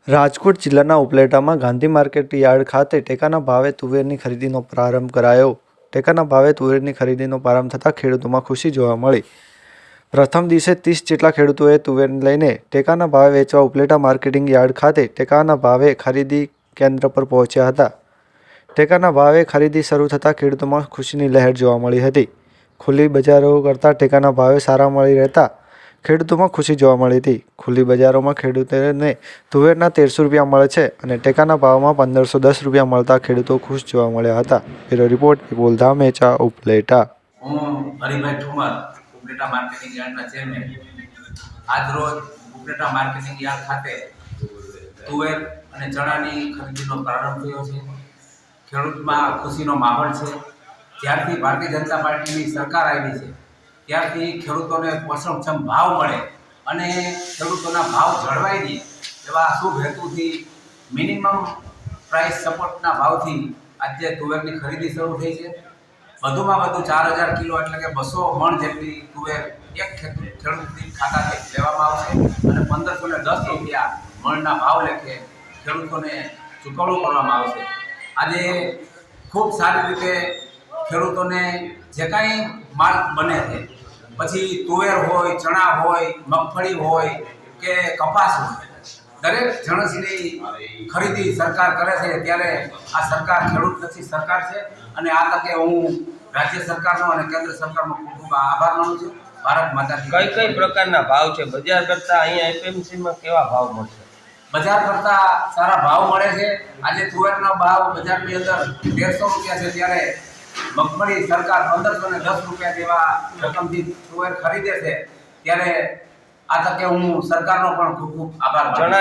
રાજકોટ જિલ્લાના ઉપલેટામાં Gandhi market yard ખાતે ટેકાના ભાવે તુવેરની ખરીદીનો પ્રારંભ કરાયો। ટેકાના ભાવે તુવેરની ખરીદીનો પ્રારંભ થતાં ખેડૂતોમાં ખુશી જોવા મળી। પ્રથમ દિવસે 30 જેટલા ખેડૂતોએ તુવેર લઈને ટેકાના ભાવે વેચવા ઉપલેટા માર્કેટિંગ યાર્ડ ખાતે ટેકાના ભાવે ખરીદી કેન્દ્ર પર પહોંચ્યા હતા। ટેકાના ભાવે ખરીદી શરૂ થતાં ખેડૂતોમાં ખુશીની લહેર જોવા મળી હતી। ખુલ્લી બજારો કરતાં ટેકાના ભાવે સારા મળી રહેતા ખેડૂતોમાં ખુશી જોવા મળી હતી। ખુલ્લી બજારોમાં ખેડૂતોને તુવેરના 1300 રૂપિયા મળે છે અને ટેકાના ભાવમાં 1510 રૂપિયા મળતા ખેડૂતો ખુશ જોવા મળ્યા હતા। બ્યુરો રિપોર્ટ વિપુલ ધામેચા, ઉપલેટા। હું હરિભાઈ ઠુમર, ઉપલેટા માર્કેટિંગ યાર્ડના ચેરમેન। આજરોજ ઉપલેટા માર્કેટિંગ યાર્ડ ખાતે તુવેર અને ચણાની ખરીદીનો પ્રારંભ થયો છે। ખેડૂતમાં ખુશીનો માહોલ છે। જ્યારથી ભારતીય જનતા પાર્ટીની સરકાર આવી છે ત્યારથી ખેડૂતોને પોષણક્ષમ ભાવ મળે અને ખેડૂતોના ભાવ જળવાઈ રહે એવા શુભ હેતુથી મિનિમમ પ્રાઇસ સપોર્ટના ભાવથી આજે તુવેરની ખરીદી શરૂ થઈ છે। વધુમાં વધુ 4000 કિલો એટલે કે 200 મણ જેટલી તુવેર એક ખેડૂતની ખાતાથી લેવામાં આવશે અને 1510 રૂપિયા મણના ભાવ લેખે ખેડૂતોને ચૂકવણું કરવામાં આવશે। આજે ખૂબ સારી રીતે ખેડૂતોને જે કાંઈ માલ બને છે, પછી તુવેર હોય, ચણા હોય, મગફળી હોય કે કપાસ હોય, દરેક જણસની ખરીદી સરકાર કરે છે। ત્યારે આ સરકાર ખેડૂતલક્ષી સરકાર છે અને આ તકે હું રાજ્ય સરકારનો અને કેન્દ્ર સરકારનો ખૂબ ખૂબ આભાર માનું છું। ભારત માતા કી કઈ પ્રકારના ભાવ છે? બજાર કરતાં અહીંયા એપીએમસીમાં કેવા ભાવ મળશે? બજાર કરતાં સારા ભાવ મળે છે। આજે તુવેરનો ભાવ બજારની અંદર 1300 રૂપિયા છે, ત્યારે મગફળી સરકાર 1510 રૂપિયા જેવા રકમથી તુવેર ખરીદે છે। ત્યારે આ તકે હું સરકારનો પણ ખૂબ ખૂબ આભાર માનું છું।